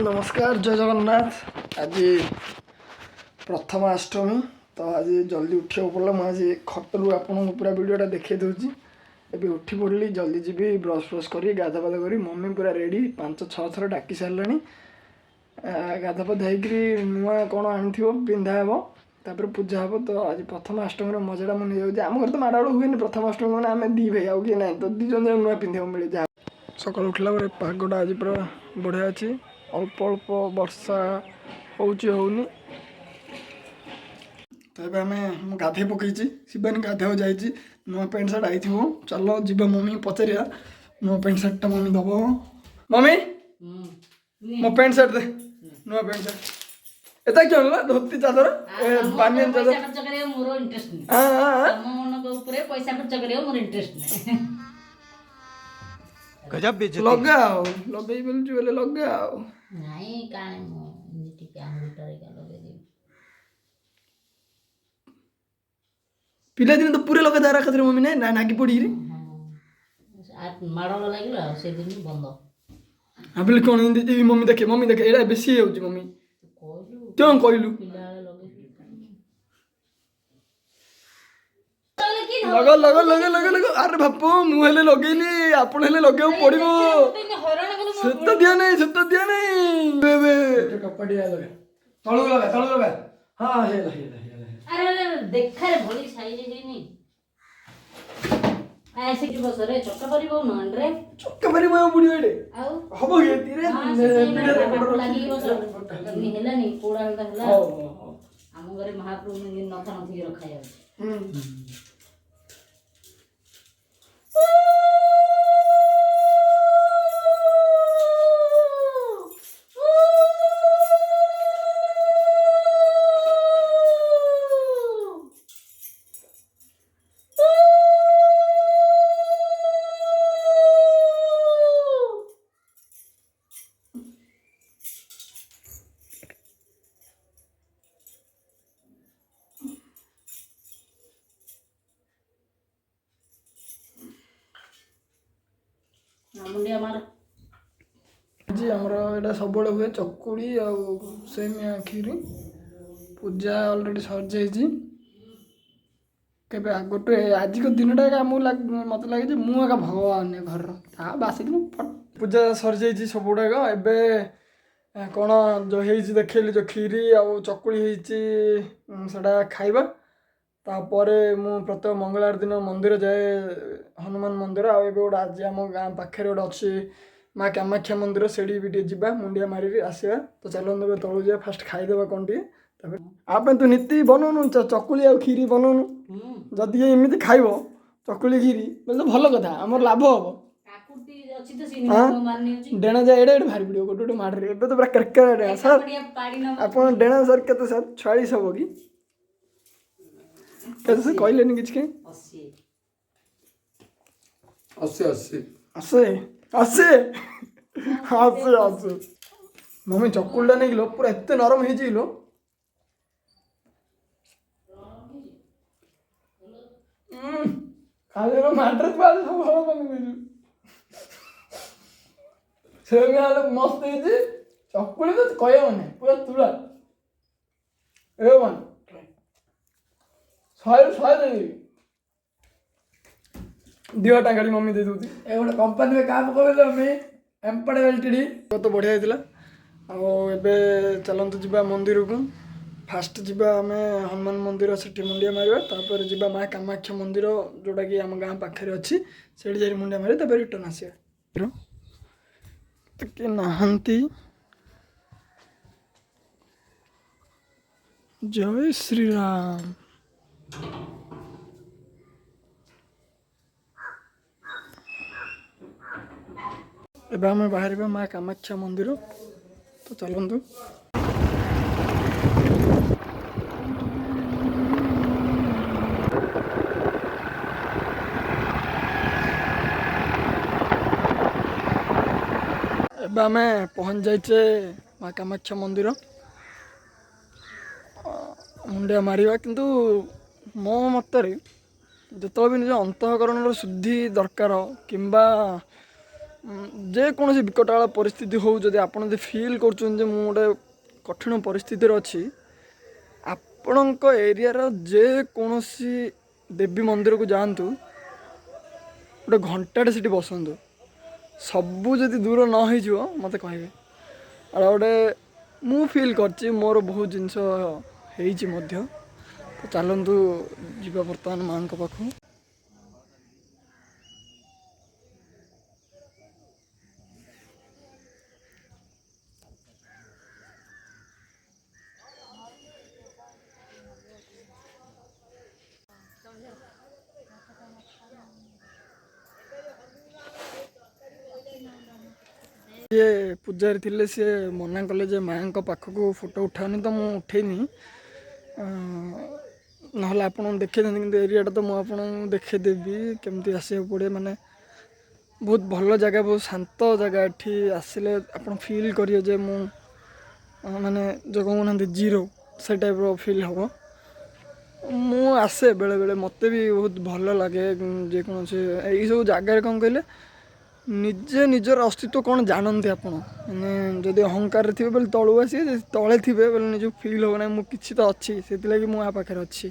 नमस्कार जय जगन्नाथ। आज प्रथम अष्टमी तो आज जल्दी उठा पड़ा। मुझे खटरू आपको पूरा वीडियोटा देखे दूसरी। एबे उठी पड़ी जल्दी जी ब्रश फ्रश कर गाधा पाधा कर मम्मी पूरा रेडी 5-6 थर डाकी सारे। गाधा पाधा हो नुआ कौन आनी पिंधा हे तापर पूजा हे। तो आज प्रथम अष्टमी मजाटा मुझे आम घर तो माड़ा हुए प्रथम अष्टमी मैंने आम दी भाई आउ किए ना तो दी जन नुआ पिंधा मिले जहाँ सकाल उठला पागटा आज पूरा बढ़िया अच्छी। अल्प अल्प वर्षा होनी तो ये आम गाधे पकई शिवानी गाधे जाइए नुआ पैंट सार्ट आई चल जीव मम्मी पचारिया नुआ पैंट सार्टा मम्मी दब मम्मी मो पैंट सार्ट दे नुआ पैंट सार्ट एता क्यों ना धोती चादर बानियन चादर मोर इंटरेस्ट नहीं मन को ऊपर पैसा खर्च करियो मोर इंटरेस्ट नहीं गजब बेइज्जती लगाओ लगई बोल जो ले लगाओ नहीं काने मो नीति के आंगुटर का लगे दे पिला दिन तो पूरे लगा दारा खतरे मम्मी ने ना नाकी पड़ी रे आज माडो लागिला से दिन बंद अबले कोन हिंदी मम्मी देखे एडा बेसी होउची मम्मी कहलु क्यों कहलु लगा लगा लगा लगा लगा अरे बापू मुझे लगेली आपण हेले लगे पड़ो सेत दिया नहीं बेबे कपड़िया लगे तळू लगा हां हेला अरे देखा रे भली साइज हेनी ऐसे की बस रे चक्का परिबो न रे चक्का परिबो बुडी एडे आउ हबो ये तीरे पीडा लागी बस नि हेला नि कोडा होला हम घरे महाप्रभु ने नथा नथी रखा जाय जी आमर सब हुए चकुड़ी सेमिया खीरी पूजा ऑलरेडी सर जाइए आगोटे आज को दिन मत लगे मुझे भगवान घर बासी दिन पूजा सर जाइए सब गुड़ाक एवं कौन जो देखली जो खीरी आ चकुड़ी होटा खाइबा तापर मु प्रत्येक मंगलवार दिन मंदिर जाए हनुमान मंदिर आए गोटे आज आम गाँ पाखे गोटे अच्छी माँ कामाख्या मंदिर से जा मुंडिया मारी आसवा तो चलते तलू जा फास्ट खाईदे कौन टे आप तू नीति बनाऊनु चकुली आ खीरी बनाऊनु जदि एमती खाइब चकुली खीरी बोले तो भल कथा आम लाभ हम डेणा जाए एडे भारी पड़ो गोटे गोटे माड़ ए तो पूरा केरकेरा डेणा सर आप डेणा सर के सर 40 हम कि कैसे कहले कि 80 मम्मी चकुलटा नहीं लो पूरा एत नरम हो खाली माटर मस्त चकुली तो कह पूरा तुला ए 100 दिवा टांगाड़ी मम्मी दे दूसरी ए गोटे कंपनी में काम कर एम्पड़ एलटीडी तो बढ़िया होता। चलते जा मंदिर को फास्ट जा आम हनुमान मंदिर से मुंडिया मारे तापर जा माँ कामाख्या मंदिर जोटा कि आम गाँ पाखे अच्छी से जा मुंडिया मारे तापर रिटर्न आसवा तो नहांती जय श्री राम एबे आम बाहर माँ कामाख्या मंदिर तो चलतु एबे आम पहुँच जाइए माँ कामाख्या मंदिर मुंडिया मारिबा किंतु मो मतरे जो भी निज अंतःकरण शुद्धि दरकार किंबा ଯେକୌଣସି ବିକଟାଳ ପରିସ୍ଥିତି ହଉ ଯଦି ଆପଣ ଯଦି ଫିଲ୍ କରୁଛନ୍ତି ଯେ ମୁଁ ଗୋଟେ କଠିନ ପରିସ୍ଥିତିରେ ଅଛି, ଆପଣଙ୍କ ଏରିଆର ଯେକୌଣସି ଦେବୀ ମନ୍ଦିରକୁ ଯାଆନ୍ତୁ, ଗୋଟେ ଘଣ୍ଟାଟେ ସେଠି ବସନ୍ତୁ, ସବୁ ଯଦି ଦୂର ନ ହେଇଯିବ ମୋତେ କହିବେ। ଆଉ ଗୋଟେ ମୁଁ ଫିଲ୍ କରିଛି, ମୋର ବହୁତ ଜିନିଷ ହେଇଛି ମଧ୍ୟ। ତ ଚାଲନ୍ତୁ ଯିବା ବର୍ତ୍ତମାନ ମାଆଙ୍କ ପାଖକୁ। ସିଏ ପୂଜାରୀ ଥିଲେ, ସିଏ ମନା କଲେ ଯେ ମାଆଙ୍କ ପାଖକୁ ଫଟୋ ଉଠାନି, ତ ମୁଁ ଉଠେଇନି। ନହେଲେ ଆପଣଙ୍କୁ ଦେଖେଇଥାନ୍ତି, କିନ୍ତୁ ଏରିଆଟା ତ ମୁଁ ଆପଣଙ୍କୁ ଦେଖେଇଦେବି କେମିତି ଆସିବାକୁ ପଡ଼େ। ମାନେ ବହୁତ ଭଲ ଜାଗା, ବହୁତ ଶାନ୍ତ ଜାଗା। ଏଠି ଆସିଲେ ଆପଣ ଫିଲ୍ କରିବେ ଯେ ମୁଁ ମାନେ ଯେଉଁ କହୁନାହାନ୍ତି ଜିରୋ, ସେ ଟାଇପ୍ର ଫିଲ୍ ହେବ। ମୁଁ ଆସେ ବେଳେବେଳେ, ମୋତେ ବି ବହୁତ ଭଲ ଲାଗେ। ଯେକୌଣସି ଏଇସବୁ ଜାଗାରେ କ'ଣ କହିଲେ, ନିଜେ ନିଜର ଅସ୍ତିତ୍ୱ କ'ଣ ଜାଣନ୍ତି ଆପଣ। ମାନେ ଯଦି ଅହଙ୍କାରରେ ଥିବେ ବୋଲେ ତଳୁ ଆସିବେ, ଯଦି ତଳେ ଥିବେ ବୋଲେ ନିଜକୁ ଫିଲ୍ ହେବ ନାହିଁ ମୁଁ କିଛି ତ ଅଛି, ସେଥିଲାଗି ମୁଁ ଆ ପାଖରେ ଅଛି।